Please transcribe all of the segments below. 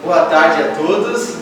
Boa tarde a todos.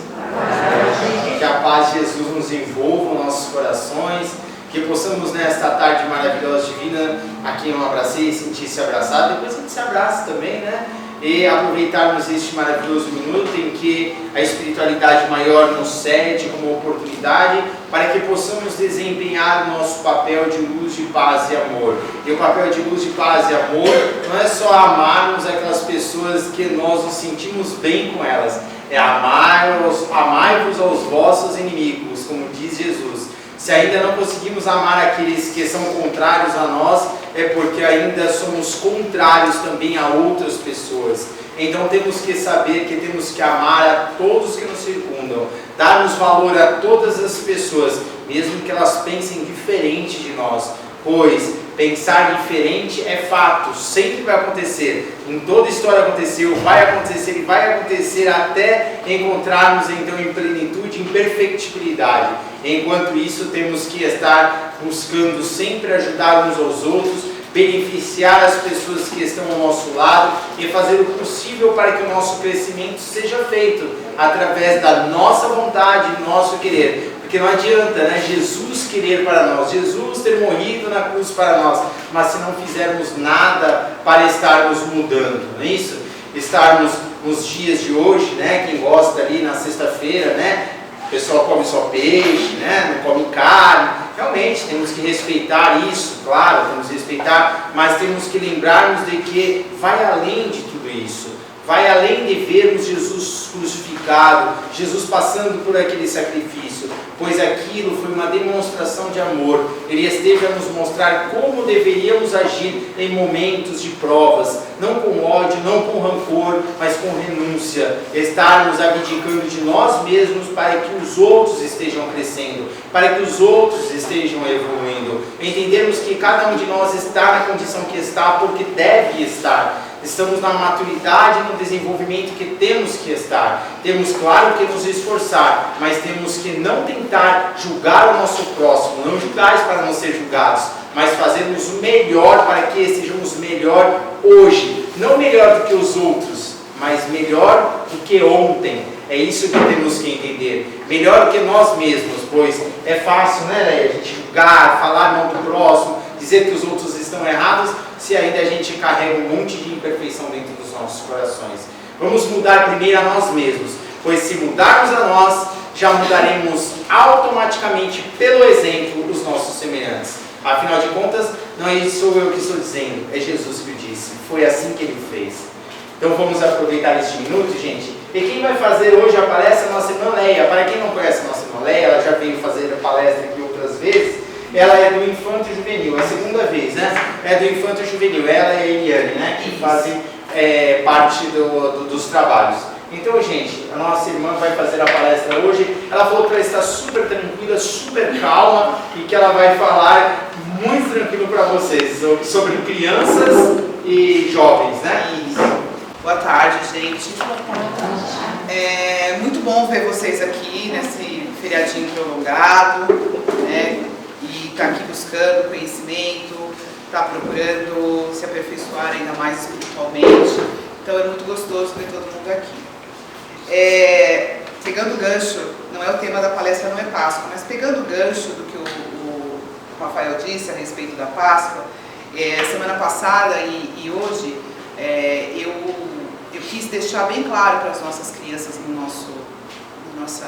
Que a paz de Jesus nos envolva, nossos corações. Que possamos nesta tarde maravilhosa divina, a quem eu abracei, sentir-se abraçado. Depois a gente se abraça também, né? E aproveitarmos este maravilhoso minuto em que a espiritualidade maior nos cede como oportunidade para que possamos desempenhar o nosso papel de luz, de paz e amor. E o papel de luz, de paz e amor não é só amarmos aquelas pessoas que nós nos sentimos bem com elas, é amai-vos aos vossos inimigos, como diz Jesus. Se ainda não conseguimos amar aqueles que são contrários a nós, é porque ainda somos contrários também a outras pessoas. Então temos que saber que temos que amar a todos que nos circundam, darmos valor a todas as pessoas, mesmo que elas pensem diferente de nós, pois pensar diferente é fato, sempre vai acontecer, em toda história aconteceu, vai acontecer e vai acontecer até encontrarmos então em plenitude, em perfectibilidade. Enquanto isso, temos que estar buscando sempre ajudar uns aos outros, beneficiar as pessoas que estão ao nosso lado e fazer o possível para que o nosso crescimento seja feito através da nossa vontade, nosso querer. Porque não adianta, né, Jesus querer para nós, Jesus ter morrido na cruz para nós, mas se não fizermos nada para estarmos mudando, não é isso? Estarmos nos dias de hoje, né, quem gosta ali na sexta-feira, né, o pessoal come só peixe, né, não come carne. Realmente temos que respeitar isso, claro, temos que respeitar, mas temos que lembrarmos de que vai além de tudo isso. Vai além de vermos Jesus crucificado, Jesus passando por aquele sacrifício, pois aquilo foi uma demonstração de amor. Ele esteve a nos mostrar como deveríamos agir em momentos de provas, não com ódio, não com rancor, mas com renúncia, estarmos abdicando de nós mesmos para que os outros estejam crescendo, para que os outros estejam evoluindo, entendermos que cada um de nós está na condição que está porque deve estar. Estamos na maturidade, no desenvolvimento que temos que estar. Temos, claro, que nos esforçar, mas temos que não tentar julgar o nosso próximo, não julgar para não ser julgados, mas fazermos o melhor para que sejamos melhor hoje. Não melhor do que os outros, mas melhor do que ontem. É isso que temos que entender. Melhor do que nós mesmos, pois é fácil, né, Leia? A gente julgar, falar mal do próximo, dizer que os outros estão errados, se ainda a gente carrega um monte de imperfeição dentro dos nossos corações. Vamos mudar primeiro a nós mesmos, pois se mudarmos a nós, já mudaremos automaticamente pelo exemplo os nossos semelhantes. Afinal de contas, não é sou eu que estou dizendo, é Jesus que o disse. Foi assim que ele fez. Então vamos aproveitar este minuto, gente. E quem vai fazer hoje a palestra é a nossa irmã Leia. Para quem não conhece a nossa irmã Leia, ela já veio fazer a palestra aqui outras vezes. Ela é do Infanto Juvenil, é a segunda vez, né? É do Infanto Juvenil, ela e a Eliane, né? Que fazem parte dos trabalhos. Então, gente, a nossa irmã vai fazer a palestra hoje. Ela falou para estar super tranquila, super calma e que ela vai falar muito tranquilo para vocês sobre crianças e jovens, né? Isso. Boa tarde, gente. É muito bom ver vocês aqui nesse feriadinho prolongado, né? E tá aqui buscando conhecimento, tá procurando se aperfeiçoar ainda mais espiritualmente. Então é muito gostoso ver todo mundo aqui. Pegando o gancho, não é o tema da palestra, não é Páscoa, mas pegando o gancho do que o Rafael disse a respeito da Páscoa, semana passada e hoje eu quis deixar bem claro para as nossas crianças na nossa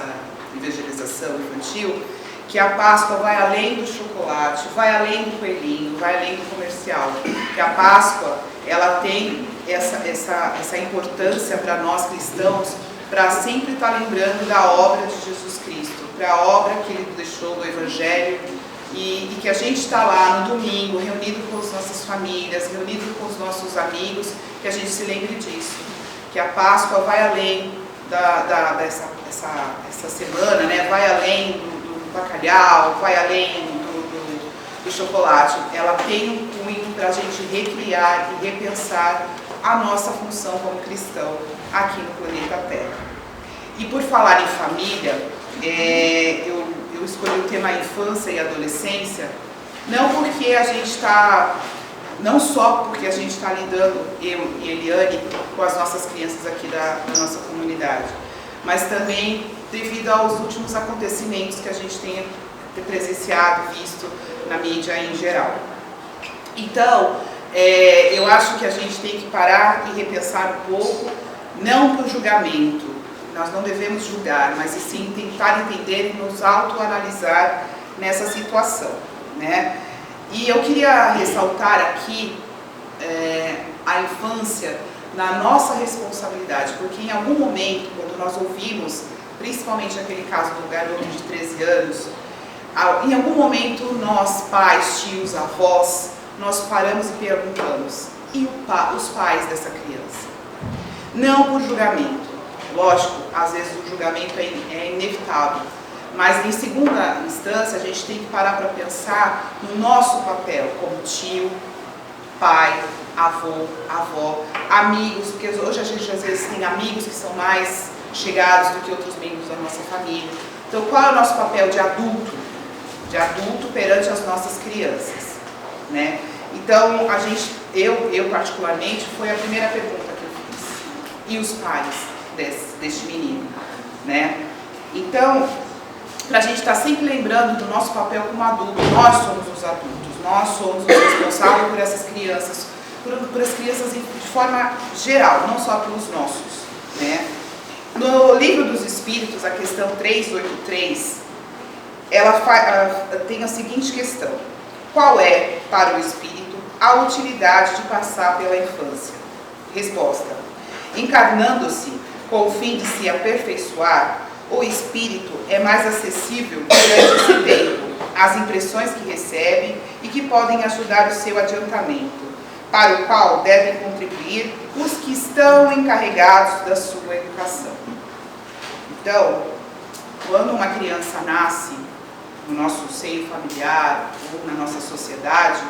evangelização infantil, que a Páscoa vai além do chocolate, vai além do coelhinho, vai além do comercial. Que a Páscoa, ela tem essa importância para nós cristãos, para sempre estar lembrando da obra de Jesus Cristo, para a obra que Ele deixou do Evangelho, e que a gente está lá no domingo, reunido com as nossas famílias, reunido com os nossos amigos, que a gente se lembre disso. Que a Páscoa vai além dessa semana, né? Vai além do bacalhau, vai além do chocolate. Ela tem um cunho para a gente recriar e repensar a nossa função como cristão aqui no planeta Terra. E por falar em família, eu escolhi o tema infância e adolescência, não só porque a gente está lidando, eu e Eliane, com as nossas crianças aqui da nossa comunidade, mas também devido aos últimos acontecimentos que a gente tem presenciado, visto na mídia em geral. Então, eu acho que a gente tem que parar e repensar um pouco, não por julgamento, nós não devemos julgar, mas sim tentar entender e nos autoanalisar nessa situação, né? E eu queria ressaltar aqui a infância na nossa responsabilidade, porque em algum momento, quando nós ouvimos, principalmente aquele caso do garoto de 13 anos, em algum momento nós, pais, tios, avós, nós paramos e perguntamos, e os pais dessa criança? Não por julgamento, lógico, às vezes o julgamento é inevitável, mas em segunda instância a gente tem que parar para pensar no nosso papel como tio, pai, avô, avó, amigos, porque hoje a gente às vezes tem amigos que são mais chegados do que outros membros da nossa família. Então qual é o nosso papel de adulto? De adulto perante as nossas crianças, né? Então eu particularmente, foi a primeira pergunta que eu fiz. E os pais deste menino, né? Então, para a gente estar sempre lembrando do nosso papel como adulto, nós somos os adultos, nós somos os responsáveis por essas crianças, por as crianças de forma geral, não só pelos nossos, né? No Livro dos Espíritos, a questão 383, ela tem a seguinte questão: qual é, para o espírito, a utilidade de passar pela infância? Resposta: encarnando-se com o fim de se aperfeiçoar, o espírito é mais acessível durante esse tempo às impressões que recebe e que podem ajudar o seu adiantamento, para o qual devem contribuir os que estão encarregados da sua educação. Então, quando uma criança nasce no nosso seio familiar ou na nossa sociedade,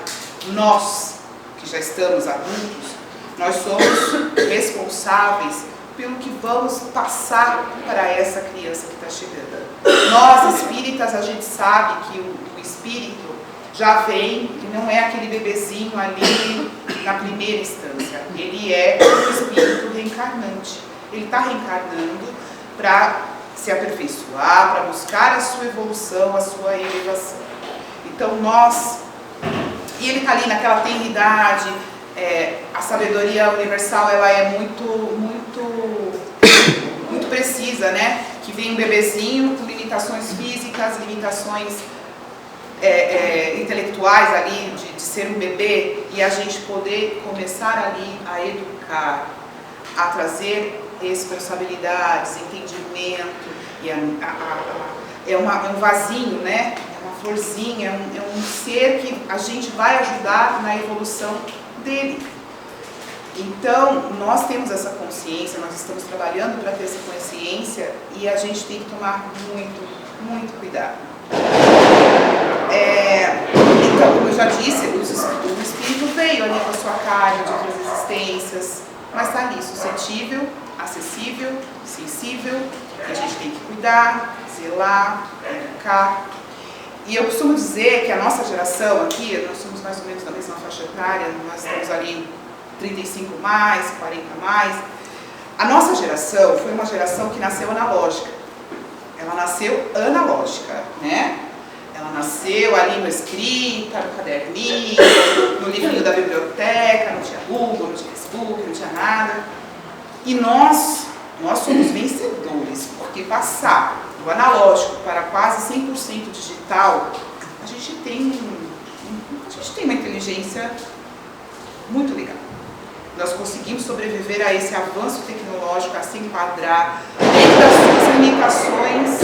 nós, que já estamos adultos, nós somos responsáveis pelo que vamos passar para essa criança que está chegando. Nós, espíritas, a gente sabe que o espírito já vem, e não é aquele bebezinho ali na primeira instância, ele é um espírito reencarnante. Ele está reencarnando para se aperfeiçoar, para buscar a sua evolução, a sua elevação. Então e ele está ali naquela tenridade, a sabedoria universal ela é muito precisa, né? Que vem um bebezinho com limitações físicas, limitações intelectuais ali, de ser um bebê, e a gente poder começar ali a educar, a trazer responsabilidades, entendimento, e é um vasinho, né? É uma florzinha, é um ser que a gente vai ajudar na evolução dele. Então, nós temos essa consciência, nós estamos trabalhando para ter essa consciência e a gente tem que tomar muito cuidado. Então, como eu já disse, o espírito veio ali com a sua carga de outras existências, mas está ali, suscetível, acessível, sensível, que a gente tem que cuidar, zelar, educar. E eu costumo dizer que a nossa geração aqui, nós somos mais ou menos da mesma faixa etária, nós estamos ali 35 mais, 40 mais. A nossa geração foi uma geração que nasceu analógica. Ela nasceu analógica, né? Ela nasceu ali no escrita, no caderninho, no livrinho da biblioteca, não tinha Google, não tinha Facebook, não tinha nada. E nós somos vencedores, porque passar do analógico para quase 100% digital, a gente tem uma inteligência muito legal. Nós conseguimos sobreviver a esse avanço tecnológico, a se enquadrar dentro das suas limitações,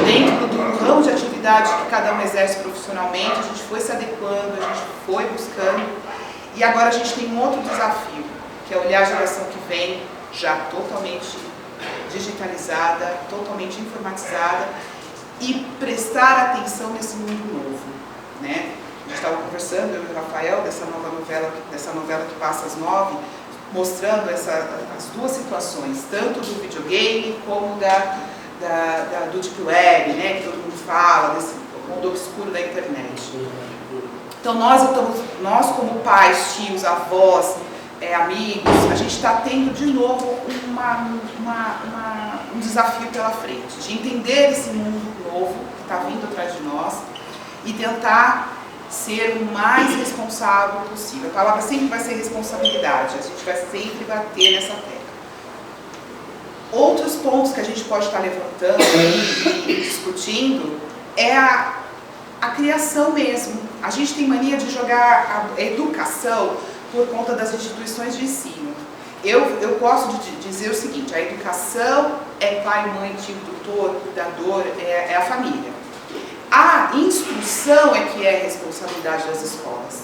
dentro do ramo de atividade que cada um exerce profissionalmente. A gente foi se adequando, a gente foi buscando, e agora a gente tem um outro desafio, que é olhar a geração que vem já totalmente digitalizada, totalmente informatizada, e prestar atenção nesse mundo novo, né? A gente estava conversando, eu e o Rafael, dessa novela que passa às 9, mostrando as duas situações, tanto do videogame como do Deep Web, né, que todo mundo fala, desse mundo obscuro da internet. Então nós como pais, tios, avós, amigos, a gente está tendo de novo um desafio pela frente, de entender esse mundo novo que está vindo atrás de nós e tentar ser o mais responsável possível. A palavra sempre vai ser responsabilidade, a gente vai sempre bater nessa tecla. Outros pontos que a gente pode estar levantando e discutindo é a criação mesmo. A gente tem mania de jogar a educação por conta das instituições de ensino. Eu gosto de dizer o seguinte: a educação é pai, mãe, tio, tutor, cuidador, é a família. A instrução é que é responsabilidade das escolas.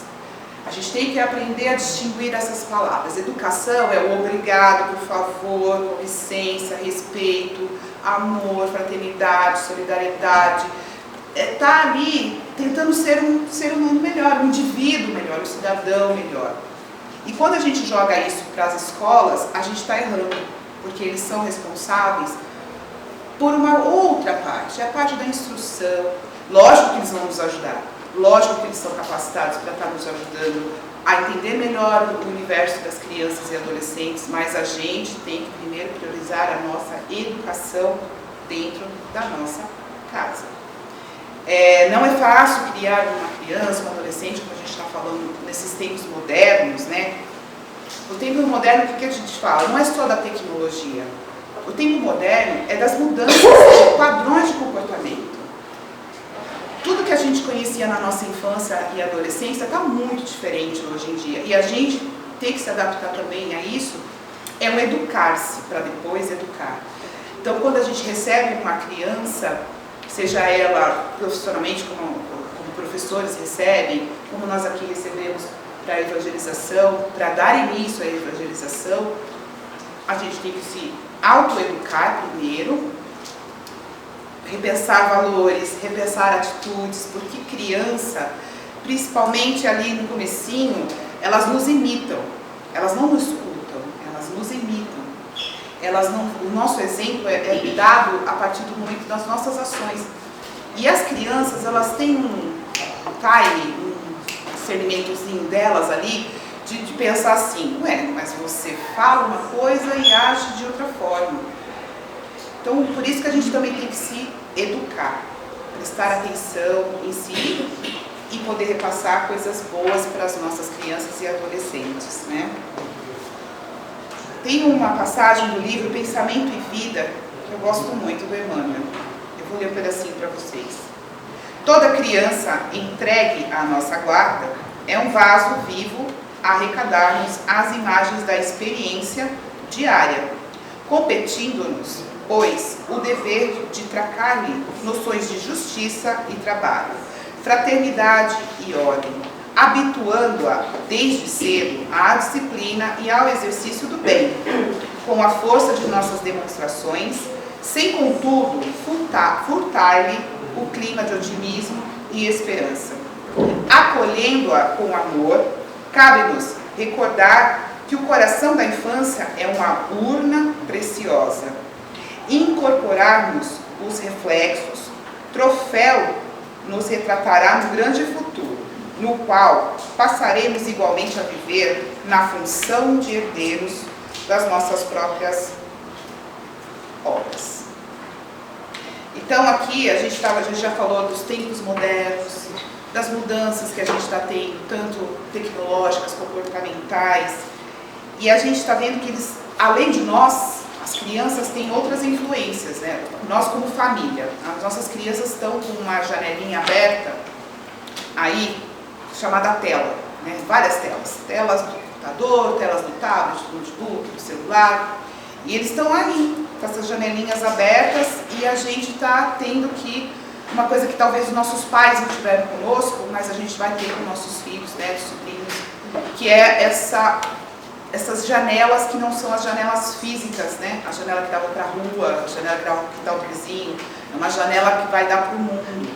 A gente tem que aprender a distinguir essas palavras. Educação é o obrigado, por favor, com licença, respeito, amor, fraternidade, solidariedade. Está ali tentando ser um ser humano melhor, um indivíduo melhor, um cidadão melhor. E quando a gente joga isso para as escolas, a gente está errando, porque eles são responsáveis por uma outra parte, a parte da instrução. Lógico que eles vão nos ajudar, lógico que eles são capacitados para estar nos ajudando a entender melhor o universo das crianças e adolescentes, mas a gente tem que primeiro priorizar a nossa educação dentro da nossa casa. Não é fácil criar uma criança, um adolescente, como a gente está falando nesses tempos modernos, né? O tempo moderno, o que a gente fala? Não é só da tecnologia. O tempo moderno é das mudanças de padrões de comportamento. Tudo que a gente conhecia na nossa infância e adolescência está muito diferente hoje em dia. E a gente tem que se adaptar também a isso, é um educar-se para depois educar. Então, quando a gente recebe uma criança, seja ela profissionalmente, como professores recebem, como nós aqui recebemos para a evangelização, para dar início à evangelização, a gente tem que se autoeducar primeiro, repensar valores, repensar atitudes, porque criança, principalmente ali no comecinho, elas nos imitam, elas não nos escutam, elas nos imitam. O nosso exemplo é dado a partir do momento das nossas ações. E as crianças, elas têm um time, um discernimentozinho delas ali, de pensar assim: ué, mas você fala uma coisa e age de outra forma. Então, por isso que a gente também tem que se educar, prestar atenção em si e poder repassar coisas boas para as nossas crianças e adolescentes, né? Tem uma passagem do livro Pensamento e Vida, que eu gosto muito, do Emmanuel. Eu vou ler um pedacinho para vocês. Toda criança entregue à nossa guarda é um vaso vivo a arrecadar-nos as imagens da experiência diária, competindo-nos, pois, o dever de tracar-lhe noções de justiça e trabalho, fraternidade e ordem, habituando-a desde cedo à disciplina e ao exercício do bem, com a força de nossas demonstrações, sem contudo furtar-lhe o clima de otimismo e esperança. Acolhendo-a com amor, cabe-nos recordar que o coração da infância é uma urna preciosa. Incorporarmos os reflexos, troféu nos retratará no grande futuro, no qual passaremos igualmente a viver na função de herdeiros das nossas próprias obras. Então aqui a gente já falou dos tempos modernos, das mudanças que a gente está tendo, tanto tecnológicas, comportamentais, e a gente está vendo que eles, além de nós, as crianças têm outras influências, né? Nós como família, as nossas crianças estão com uma janelinha aberta aí, chamada tela, né? Várias telas do computador, telas do tablet, do notebook, do celular, e eles estão aí, com essas janelinhas abertas, e a gente está tendo que, uma coisa que talvez os nossos pais não tiveram conosco, mas a gente vai ter com nossos filhos, netos, sobrinhos, que é essas janelas que não são as janelas físicas, né? A janela que dava para a rua, a janela que dá para o vizinho, é uma janela que vai dar para o mundo.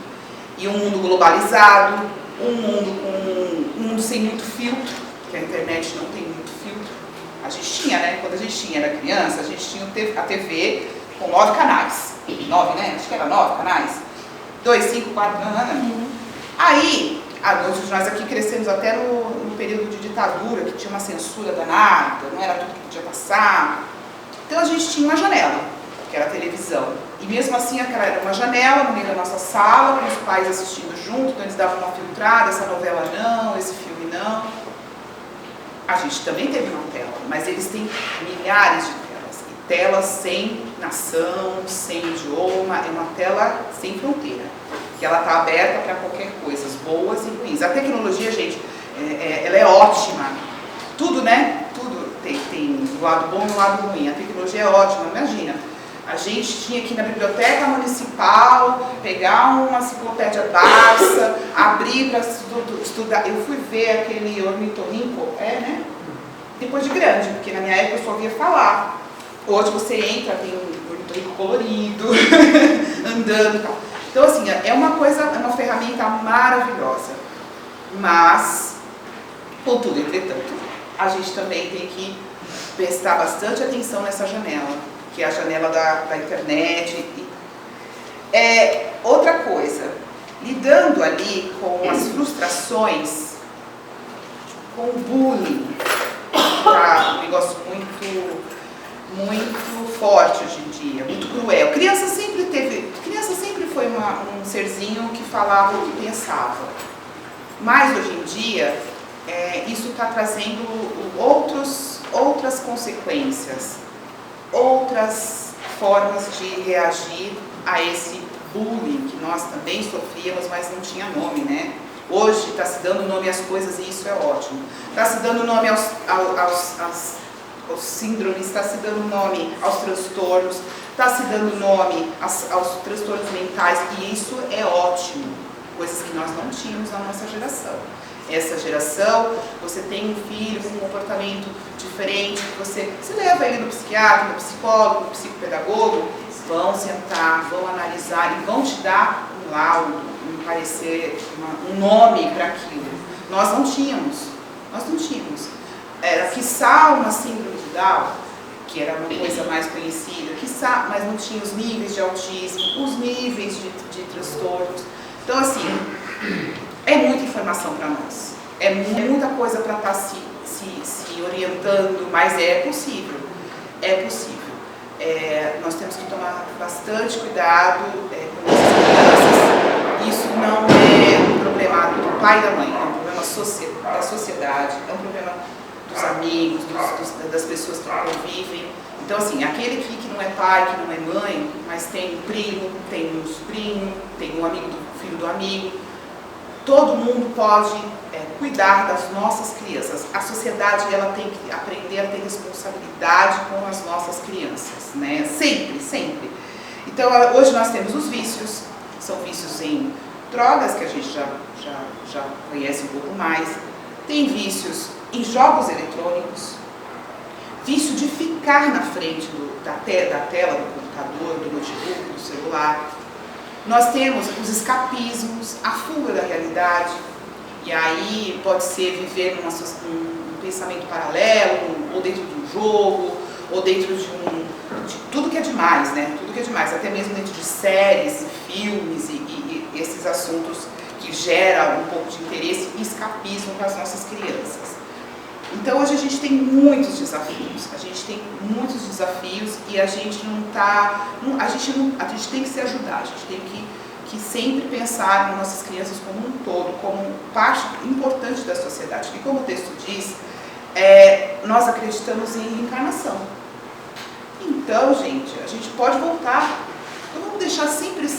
E um mundo globalizado, um mundo sem muito filtro, porque a internet não tem muito filtro. A gente tinha, né? Quando a gente era criança, a gente tinha a TV com 9 canais. 9, né? Acho que era 9 canais. 2, 5, 4, Aí, nós aqui crescemos até no no período de ditadura, que tinha uma censura danada, não era tudo que podia passar. Então a gente tinha uma janela, que era a televisão. E mesmo assim aquela era uma janela no meio da nossa sala, com os pais assistindo junto, então eles davam uma filtrada, essa novela não, esse filme não. A gente também teve uma tela, mas eles têm milhares de telas. E telas sem nação, sem idioma, é uma tela sem fronteira. Que ela está aberta para qualquer coisa, boas e ruins. A tecnologia, gente, ela é ótima. Tudo, né? Tudo tem o lado bom e o lado ruim. A tecnologia é ótima, imagina. A gente tinha que ir na biblioteca municipal, pegar uma enciclopédia Barça, abrir para estudar. Eu fui ver aquele ornitorrinco, né? Depois de grande, porque na minha época eu só ouvia falar. Hoje você entra, tem um ornitorrinco colorido, andando e tal. Então, assim, é uma ferramenta maravilhosa. Mas, contudo, entretanto, a gente também tem que prestar bastante atenção nessa janela, que é a janela da internet. Outra coisa, lidando ali com as frustrações, com o bullying, tá? Um negócio muito forte hoje em dia, muito cruel. Criança sempre foi um serzinho que falava o que pensava. Mas hoje em dia, isso está trazendo outras consequências, outras formas de reagir a esse bullying que nós também sofríamos, mas não tinha nome, né? Hoje está se dando nome às coisas e isso é ótimo. Está se dando nome aos síndromes, está se dando nome aos transtornos, está se dando nome aos transtornos mentais, e isso é ótimo, coisas que nós não tínhamos na nossa geração. Essa geração, você tem um filho com um comportamento diferente, você leva ele no psiquiatra, no psicólogo, no psicopedagogo, vão sentar, vão analisar e vão te dar um laudo, um parecer, um nome para aquilo. Nós não tínhamos. Era quiçá uma síndrome de Down, que era uma coisa mais conhecida, quiçá, mas não tinha os níveis de autismo, os níveis de transtornos. Então, assim, é muita informação para nós, é muita coisa para estar se orientando, mas é possível, nós temos que tomar bastante cuidado com essas crianças. Isso não é um problema do pai e da mãe, é um problema da sociedade, é um problema dos amigos, das pessoas que convivem. Então, assim, aquele que não é pai, que não é mãe, mas tem um primo, tem um sobrinho, tem um amigo do filho do amigo, todo mundo pode cuidar das nossas crianças. A sociedade, ela tem que aprender a ter responsabilidade com as nossas crianças, né? Sempre. Então, hoje nós temos os vícios, são vícios em drogas, que a gente já conhece um pouco mais, tem vícios em jogos eletrônicos, vício de ficar na frente da tela do computador, do notebook, do celular. Nós temos os escapismos, a fuga da realidade, e aí pode ser viver um pensamento paralelo, ou dentro de um jogo, ou dentro de tudo que é demais, né? Tudo que é demais, até mesmo dentro de séries e filmes e esses assuntos que geram um pouco de interesse e escapismo para as nossas crianças. Então hoje a gente tem muitos desafios, e a gente a gente tem que se ajudar, a gente tem que sempre pensar nas nossas crianças como um todo, como parte importante da sociedade, porque como o texto diz, nós acreditamos em reencarnação. Então, gente, a gente pode voltar, então vamos deixar sempre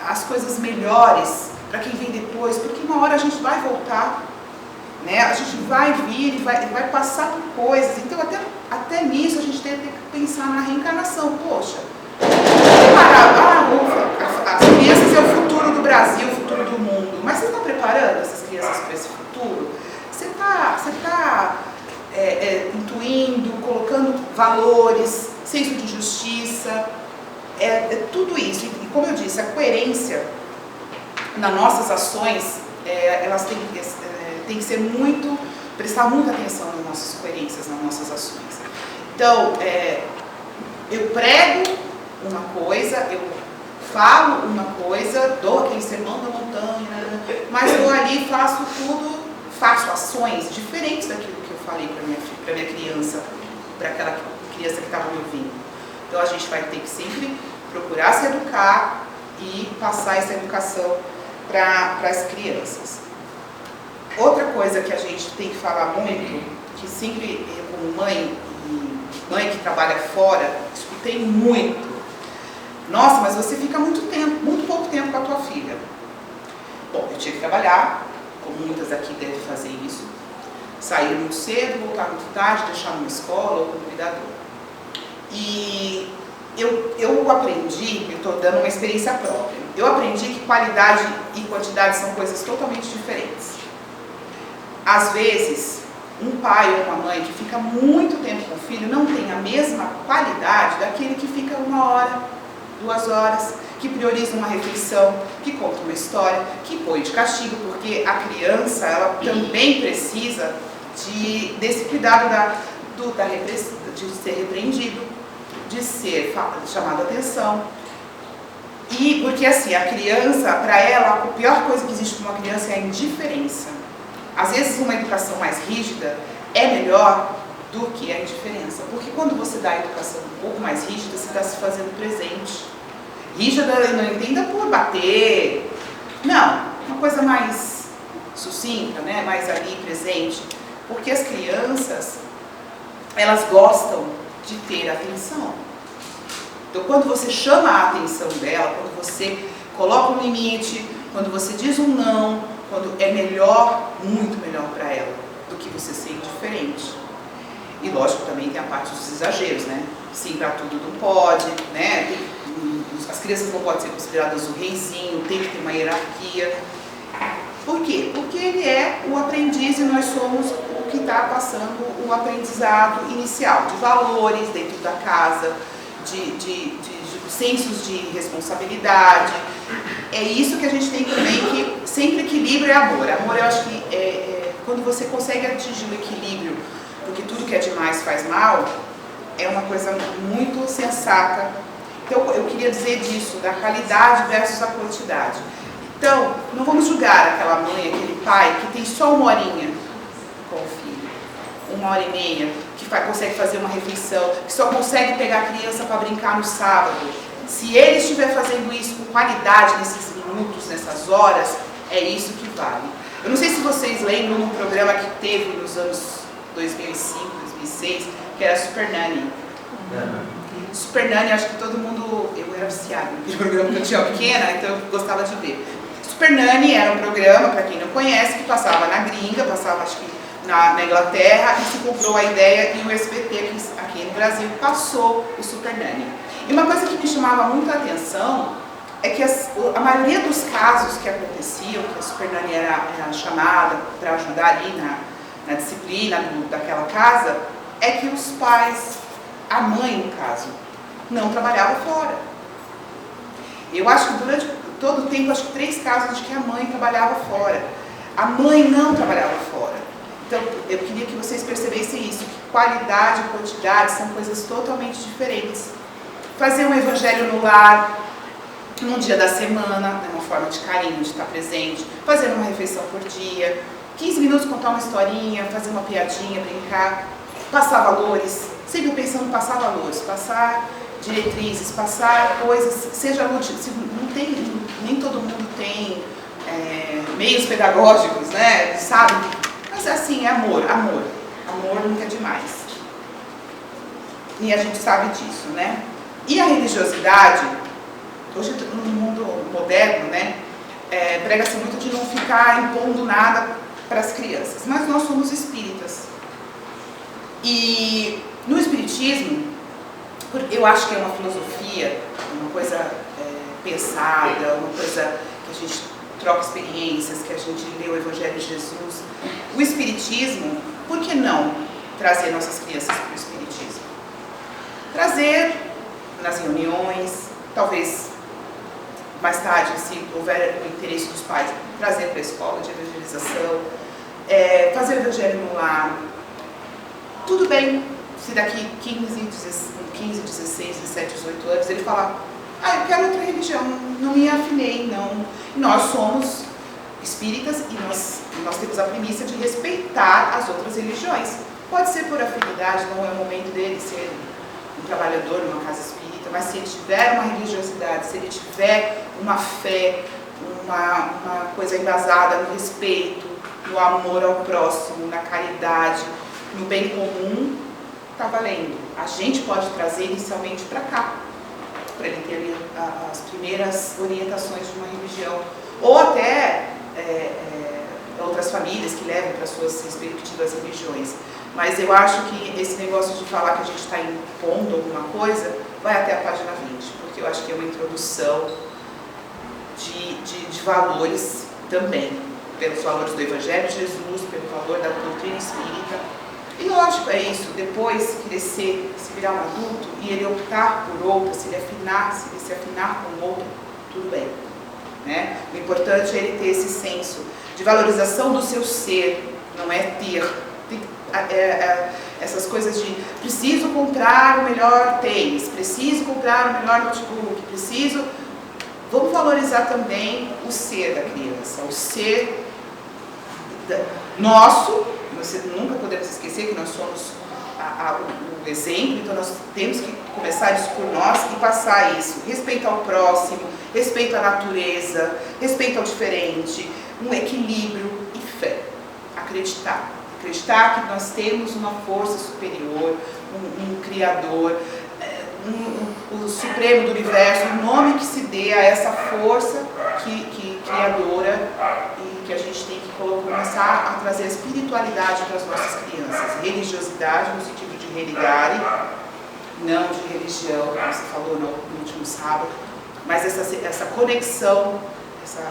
as coisas melhores para quem vem depois, porque uma hora a gente vai voltar. Né? A gente vai vir e vai passar por coisas, então até nisso a gente tem que pensar na reencarnação. Poxa, as crianças é o futuro do Brasil, o futuro do mundo, mas você está preparando essas crianças para esse futuro? Você está intuindo, colocando valores, senso de justiça, tudo isso. E como eu disse, a coerência nas nossas ações, elas têm que ser prestar muita atenção nas nossas coerências, nas nossas ações. Então, eu prego uma coisa, eu falo uma coisa, dou aquele sermão da montanha, mas eu ali faço tudo faço ações diferentes daquilo que eu falei para minha criança, para aquela criança que estava me ouvindo. Então a gente vai ter que sempre procurar se educar e passar essa educação para as crianças. Outra coisa que a gente tem que falar muito, que sempre eu como mãe que trabalha fora, escutei muito: nossa, mas você fica muito pouco tempo com a tua filha. Bom, eu tinha que trabalhar, como muitas aqui devem fazer isso, sair muito cedo, voltar muito tarde, deixar numa escola ou com um cuidador. E eu aprendi, eu estou dando uma experiência própria, eu aprendi que qualidade e quantidade são coisas totalmente diferentes. Às vezes, um pai ou uma mãe que fica muito tempo com o filho não tem a mesma qualidade daquele que fica 1 hora, 2 horas, que prioriza uma refeição, que conta uma história, que põe de castigo, porque a criança, ela também precisa desse cuidado de ser repreendido, de ser chamado a atenção. E porque assim, a criança, para ela, a pior coisa que existe para uma criança é a indiferença. Às vezes uma educação mais rígida é melhor do que a indiferença, porque quando você dá a educação um pouco mais rígida, você está se fazendo presente. Rígida não entenda por bater, não, uma coisa mais sucinta, né? Mais ali presente, porque as crianças, elas gostam de ter atenção. Então quando você chama a atenção dela, quando você coloca um limite, quando você diz um não, quando é melhor, muito melhor para ela, do que você ser indiferente. E lógico, também tem a parte dos exageros, né? Sim, para tudo não pode, né? As crianças não podem ser consideradas o reizinho, tem que ter uma hierarquia. Por quê? Porque ele é o aprendiz e nós somos o que está passando o aprendizado inicial, de valores dentro da casa, de sensos de responsabilidade. É isso que a gente tem também, que sempre equilíbrio é amor. Amor, eu acho que quando você consegue atingir o equilíbrio, porque tudo que é demais faz mal, é uma coisa muito sensata. Então, eu queria dizer disso, da qualidade versus a quantidade. Então, não vamos julgar aquela mãe, aquele pai que tem só 1 horinha com o filho, 1h30, que consegue fazer uma refeição, que só consegue pegar a criança para brincar no sábado. Se ele estiver fazendo isso com qualidade nesses minutos, nessas horas, é isso que vale. Eu não sei se vocês lembram um programa que teve nos anos 2005, 2006, que era Super Nanny. Super Nanny, acho que todo mundo, eu era viciada naquele programa que eu tinha pequena, então eu gostava de ver. Super Nanny era um programa, para quem não conhece, que passava na gringa, passava acho que na Inglaterra, e se comprou a ideia e o SBT aqui no Brasil passou o Super Nanny. E uma coisa que me chamava muito a atenção é que a maioria dos casos que aconteciam, que a Super Nanny era chamada para ajudar ali na disciplina daquela casa, é que os pais, a mãe no caso, não trabalhava fora. Eu acho que durante todo o tempo, acho que 3 casos de que a mãe trabalhava fora. A mãe não trabalhava fora. Então, eu queria que vocês percebessem isso, que qualidade e quantidade são coisas totalmente diferentes. Fazer um evangelho no lar, num dia da semana, é uma forma de carinho, de estar presente. Fazer uma refeição por dia, 15 minutos contar uma historinha, fazer uma piadinha, brincar, passar valores, sempre pensando em passar valores, passar diretrizes, passar coisas, seja útil, nem todo mundo tem meios pedagógicos, né, sabe? Mas assim, é amor nunca é demais. E a gente sabe disso, né? E a religiosidade, hoje no mundo moderno, né, prega-se muito de não ficar impondo nada para as crianças, mas nós somos espíritas. E no espiritismo, eu acho que é uma filosofia, uma coisa pensada, uma coisa que a gente troca experiências, que a gente lê o Evangelho de Jesus. O espiritismo, por que não trazer nossas crianças para o espiritismo? Trazer nas reuniões, talvez mais tarde, se houver o interesse dos pais, trazer para a escola de evangelização, fazer o evangelho no lar. Tudo bem se daqui 15, 16, 17, 18 anos ele falar: eu quero outra religião, não me afinei, não. Nós somos espíritas e nós temos a premissa de respeitar as outras religiões. Pode ser por afinidade, não é o momento dele ser um trabalhador numa casa espírita, mas se ele tiver uma religiosidade, se ele tiver uma fé, uma coisa embasada no respeito, no amor ao próximo, na caridade, no bem comum, está valendo. A gente pode trazer inicialmente para cá, para ele ter as primeiras orientações de uma religião, ou até outras famílias que levam para suas respectivas religiões. Mas eu acho que esse negócio de falar que a gente está impondo alguma coisa vai até a página 20, porque eu acho que é uma introdução de valores também, pelos valores do Evangelho de Jesus, pelo valor da doutrina espírita. E lógico, é isso, depois crescer, se virar um adulto e ele optar por outra, se ele se afinar com outra, tudo bem. Né? O importante é ele ter esse senso de valorização do seu ser, não é ter essas coisas de preciso comprar o melhor tênis, preciso comprar o melhor notebook, Vamos valorizar também o ser da criança, o ser nosso. Nunca podemos esquecer que nós somos o exemplo, então nós temos que começar isso por nós e passar isso. Respeito ao próximo, respeito à natureza, respeito ao diferente, um equilíbrio e fé. Acreditar que nós temos uma força superior, um Criador, o Supremo do Universo, o nome que se dê a essa força criadora, e que a gente tem que começar a trazer a espiritualidade para as nossas crianças. Religiosidade no sentido de religare, não de religião, como você falou no último sábado, mas essa conexão, essa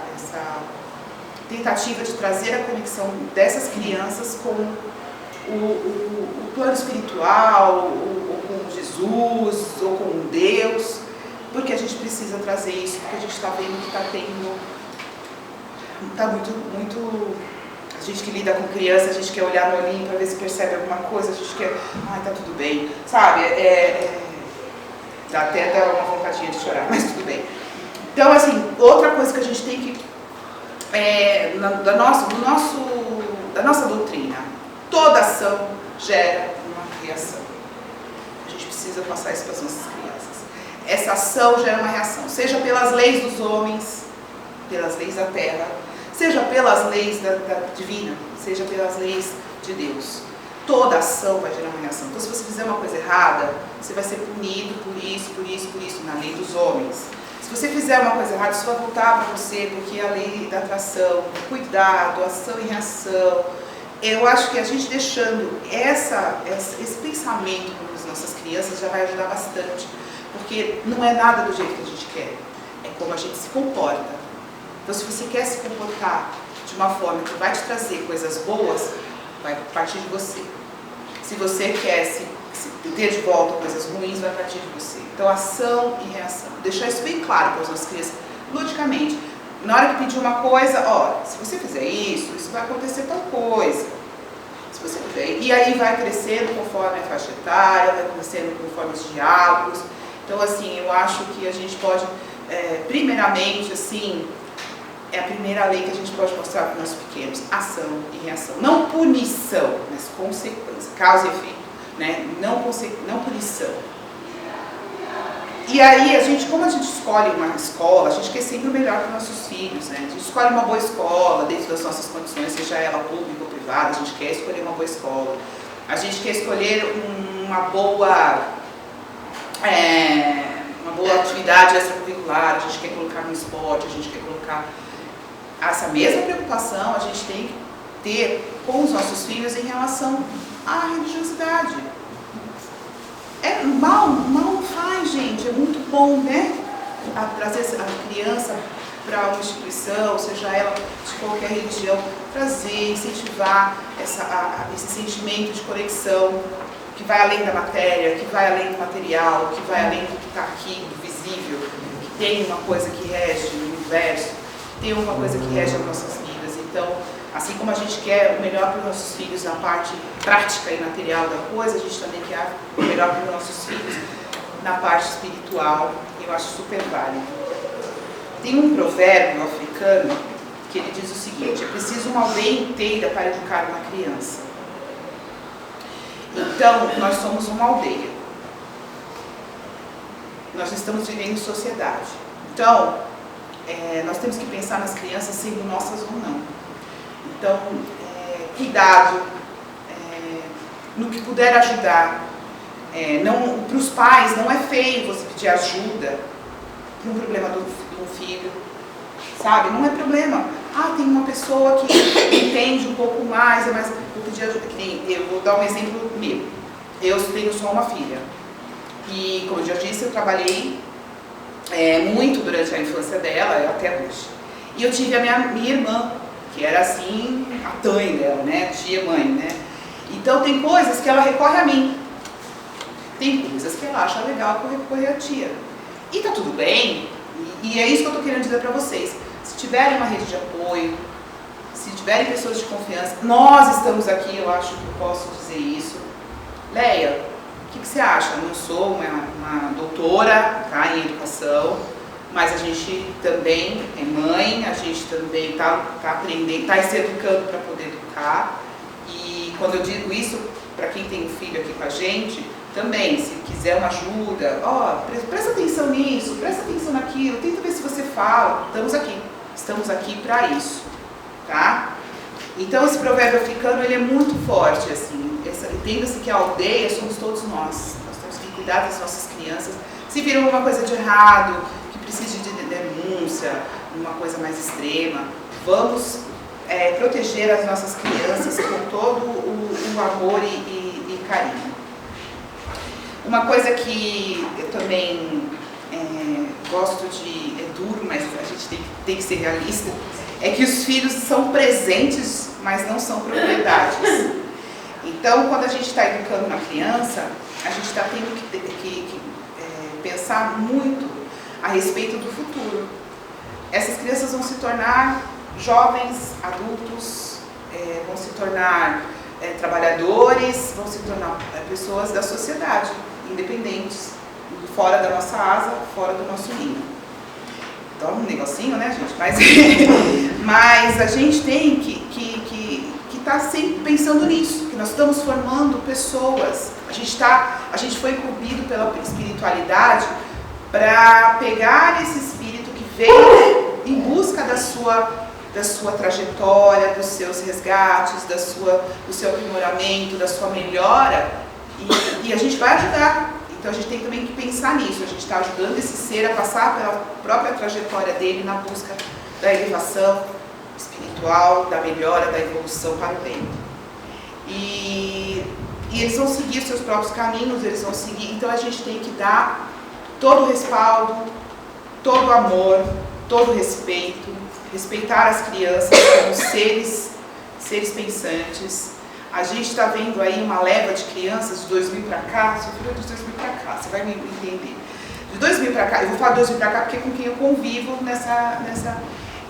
tentativa de trazer a conexão dessas crianças com o plano espiritual, ou com Jesus, ou com Deus, porque a gente precisa trazer isso, porque a gente está vendo que está muito. A gente que lida com criança, a gente quer olhar no olhinho para ver se percebe alguma coisa, a gente quer, tá tudo bem, sabe? Dá até uma vontadinha de chorar, mas tudo bem. Então, assim, outra coisa que a gente tem que, da nossa doutrina, toda ação gera uma reação. A gente precisa passar isso para as nossas crianças. Essa ação gera uma reação, seja pelas leis dos homens, pelas leis da terra, seja pelas leis da divina, seja pelas leis de Deus. Toda ação vai gerar uma reação. Então, se você fizer uma coisa errada, você vai ser punido por isso, na lei dos homens. Se você fizer uma coisa errada, isso vai voltar para você, porque é a lei da atração, cuidado, ação e reação. Eu acho que a gente deixando esse pensamento com as nossas crianças já vai ajudar bastante, porque não é nada do jeito que a gente quer, é como a gente se comporta. Então, se você quer se comportar de uma forma que vai te trazer coisas boas, vai partir de você. Se você quer se ter de volta coisas ruins, vai partir de você. Então, ação e reação. Deixar isso bem claro para as nossas crianças, logicamente. Na hora que pedir uma coisa, se você fizer isso vai acontecer tal coisa. Se você fizer, e aí vai crescendo conforme a faixa etária, vai crescendo conforme os diálogos. Então, assim, eu acho que a gente pode, primeiramente, assim, é a primeira lei que a gente pode mostrar para os nossos pequenos: ação e reação. Não punição, mas consequência, causa e efeito, né? Não punição. E aí, como a gente escolhe uma escola, a gente quer sempre o melhor para os nossos filhos, né? A gente escolhe uma boa escola, dentro das nossas condições, seja ela pública ou privada, a gente quer escolher uma boa escola. A gente quer escolher uma boa atividade extracurricular, a gente quer colocar no esporte, a gente quer colocar... Essa mesma preocupação a gente tem que ter com os nossos filhos em relação à religiosidade. Mal não faz, gente, é muito bom, né? Trazer a criança para uma instituição, seja ela de qualquer religião, trazer, incentivar esse sentimento de conexão que vai além da matéria, que vai além do material, que vai além do que está aqui, do visível, que tem uma coisa que rege o universo, que tem uma coisa que rege as nossas vidas. Então, assim como a gente quer o melhor para os nossos filhos na parte prática e material da coisa, a gente também quer o melhor para os nossos filhos na parte espiritual, e eu acho super válido. Tem um provérbio africano que ele diz o seguinte: é preciso uma aldeia inteira para educar uma criança. Então, nós somos uma aldeia. Nós estamos vivendo em sociedade. Então, nós temos que pensar nas crianças sendo nossas ou não. Então, cuidado, no que puder ajudar. Para os pais, não é feio você pedir ajuda para um problema do filho, sabe? Não é problema. Tem uma pessoa que entende um pouco mais, vou pedir ajuda. Eu vou dar um exemplo meu. Eu tenho só uma filha. E, como eu já disse, eu trabalhei muito durante a infância dela, até hoje. E eu tive a minha irmã, que era assim, a mãe dela, né? Tia-mãe, né? Então, tem coisas que ela recorre a mim. Tem coisas que ela acha legal recorrer à tia. E tá tudo bem, e é isso que eu tô querendo dizer para vocês. Se tiverem uma rede de apoio, se tiverem pessoas de confiança, nós estamos aqui, eu acho que eu posso dizer isso. Leia, o que você acha? Eu não sou uma doutora, tá, em educação, mas a gente também é mãe, a gente também tá aprendendo, tá se educando para poder educar. E quando eu digo isso, para quem tem um filho aqui com a gente, também, se quiser uma ajuda, presta atenção nisso, presta atenção naquilo, tenta ver se você fala, estamos aqui para isso, tá? Então esse provérbio africano, ele é muito forte, assim, entenda-se que a aldeia somos todos nós temos que cuidar das nossas crianças. Se viram alguma coisa de errado, que precise de denúncia, uma coisa mais extrema, vamos proteger as nossas crianças com todo o amor e carinho. Uma coisa que eu também gosto de, é duro, mas a gente tem que ser realista, é que os filhos são presentes, mas não são propriedades. Então, quando a gente está educando uma criança, a gente está tendo que pensar muito a respeito do futuro. Essas crianças vão se tornar jovens, adultos, vão se tornar trabalhadores, vão se tornar pessoas da sociedade, independentes, fora da nossa asa, fora do nosso ninho. Então, um negocinho, né, gente? Mas a gente tem que estar sempre pensando nisso, que nós estamos formando pessoas. A gente foi incumbido pela espiritualidade para pegar esse espírito que veio em busca da sua trajetória, dos seus resgates, do seu aprimoramento, da sua melhora, e a gente vai ajudar. Então a gente tem também que pensar nisso, a gente está ajudando esse ser a passar pela própria trajetória dele na busca da elevação espiritual, da melhora, da evolução para o bem. E eles vão seguir os seus próprios caminhos, eles vão seguir, então a gente tem que dar todo o respaldo, todo o amor, todo o respeito, respeitar as crianças como seres pensantes. A gente está vendo aí uma leva de crianças de 2000 para cá, seu filho é de 2000 para cá, você vai me entender. De 2000 para cá, eu vou falar 2000 para cá porque é com quem eu convivo nessa...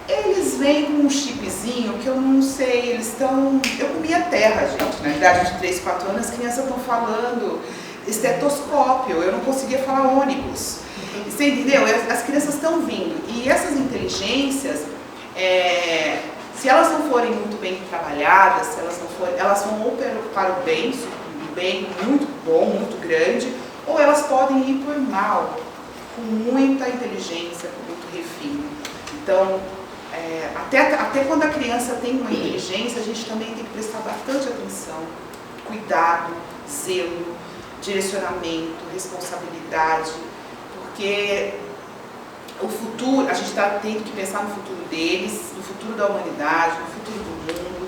Eles vêm com um chipzinho que eu não sei, eles estão... Eu comi a terra, gente, na idade de 3, 4 anos, as crianças estão falando estetoscópio, eu não conseguia falar ônibus. Você entendeu? As crianças estão vindo, e essas inteligências... se elas não forem muito bem trabalhadas, se elas não forem, elas vão ou para o bem, um bem muito bom, muito grande, ou elas podem ir por mal, com muita inteligência, com muito refino. Então, até quando a criança tem uma inteligência, a gente também tem que prestar bastante atenção, cuidado, zelo, direcionamento, responsabilidade, porque o futuro, a gente está tendo que pensar no futuro deles, no futuro da humanidade, no futuro do mundo.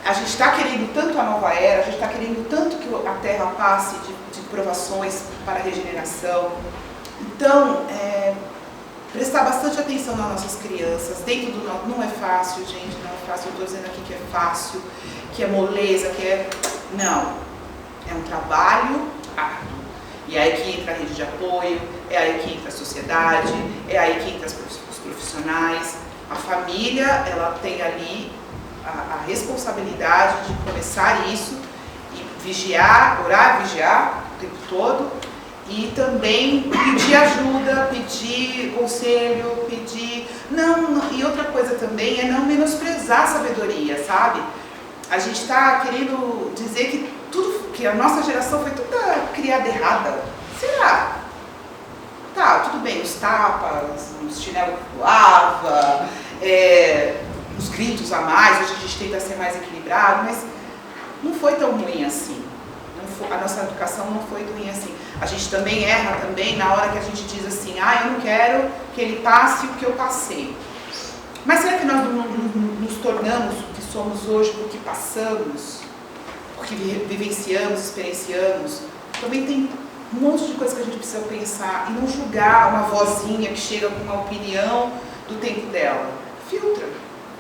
A gente está querendo tanto a nova era, a gente está querendo tanto que a Terra passe de provações para a regeneração. Então, prestar bastante atenção nas nossas crianças, dentro do nosso... Não é fácil, gente, não é fácil. Eu estou dizendo aqui que é fácil, que é moleza, que é... Não, é um trabalho árduo. E é aí que entra a rede de apoio, é aí que entra a sociedade, é aí que entra os profissionais. A família, ela tem ali a responsabilidade de começar isso e vigiar, orar, vigiar o tempo todo E também pedir ajuda, pedir conselho, pedir... E outra coisa também é não menosprezar a sabedoria, sabe? A gente está querendo dizer que a nossa geração foi toda criada errada. Será? Tá, tudo bem, os tapas, os chinelos que voava, os gritos a mais, hoje a gente tenta ser mais equilibrado, mas não foi tão ruim assim. A nossa educação não foi ruim assim. A gente também erra também na hora que a gente diz assim, eu não quero que ele passe o que eu passei. Mas será que nós não nos tornamos o que somos hoje porque passamos, porque vivenciamos, experienciamos? Também tem um monte de coisa que a gente precisa pensar e não julgar uma vozinha que chega com uma opinião do tempo dela. Filtra.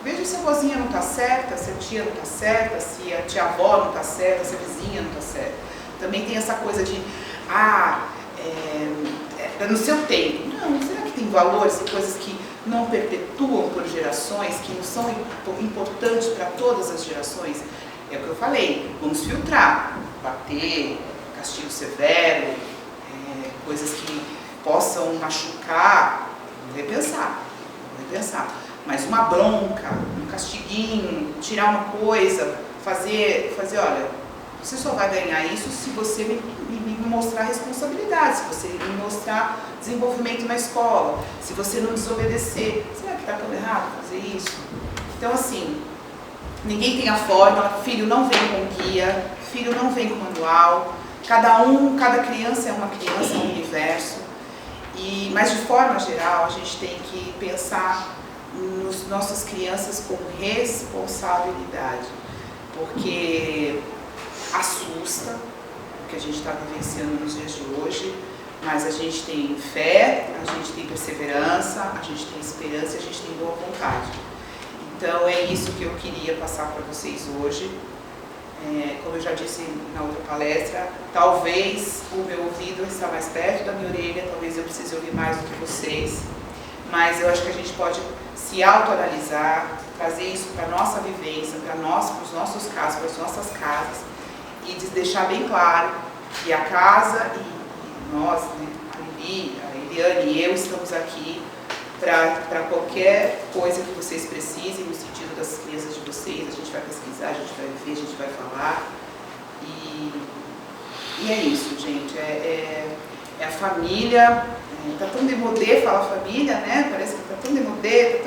Veja se a vozinha não está certa, se a tia não está certa, se a tia-avó não está certa, se a vizinha não está certa. Também tem essa coisa de, no seu tempo. Não, será que tem valores e coisas que não perpetuam por gerações, que não são importantes para todas as gerações? É o que eu falei, vamos filtrar, bater, castigo severo, coisas que possam machucar, repensar. Mas uma bronca, um castiguinho, tirar uma coisa, fazer, olha, você só vai ganhar isso se você me mostrar responsabilidade, se você me mostrar desenvolvimento na escola, se você não desobedecer. Será que está tão errado fazer isso? Então, assim, ninguém tem a fórmula, filho não vem com guia, filho não vem com manual, cada criança é uma criança, é um universo, mas de forma geral a gente tem que pensar nas nossas crianças com responsabilidade, porque assusta o que a gente está vivenciando nos dias de hoje, mas a gente tem fé, a gente tem perseverança, a gente tem esperança e a gente tem boa vontade. Então é isso que eu queria passar para vocês hoje. Como eu já disse na outra palestra, talvez o meu ouvido está mais perto da minha orelha, talvez eu precise ouvir mais do que vocês, mas eu acho que a gente pode se autoanalisar, trazer isso para a nossa vivência, para os nossos casos, para as nossas casas, e deixar bem claro que a casa e nós, né, a Eliane e eu estamos aqui para qualquer coisa que vocês precisem, no sentido das crianças de vocês. A gente vai pesquisar, a gente vai ver, a gente vai falar. E é isso, gente. É a família. Está tão demodê falar família, né? Parece que está tão demodê,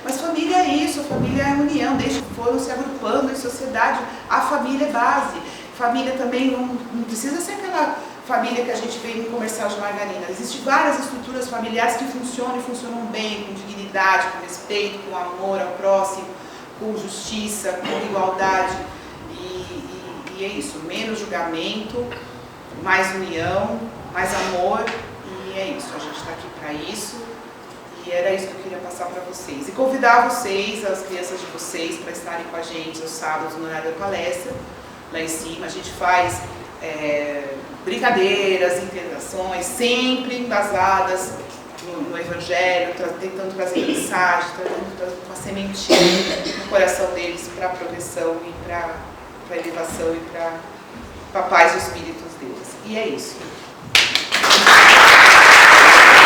mas família é isso, família é união, desde que foram se agrupando em sociedade, a família é base. Família também não precisa ser aquela família que a gente vê no comercial de margarina. Existem várias estruturas familiares que funcionam e funcionam bem, com dignidade, com respeito, com amor ao próximo, com justiça, com igualdade. E é isso, menos julgamento, mais união, mais amor. E é isso, a gente está aqui para isso, e era isso que eu queria passar para vocês. E convidar vocês, as crianças de vocês, para estarem com a gente aos sábados no horário da palestra, lá em cima. A gente faz brincadeiras, interações, sempre embasadas no Evangelho, tentando trazer mensagem, trazendo uma sementinha no coração deles para a progressão e para a elevação e para a paz dos espíritos deles. E é isso.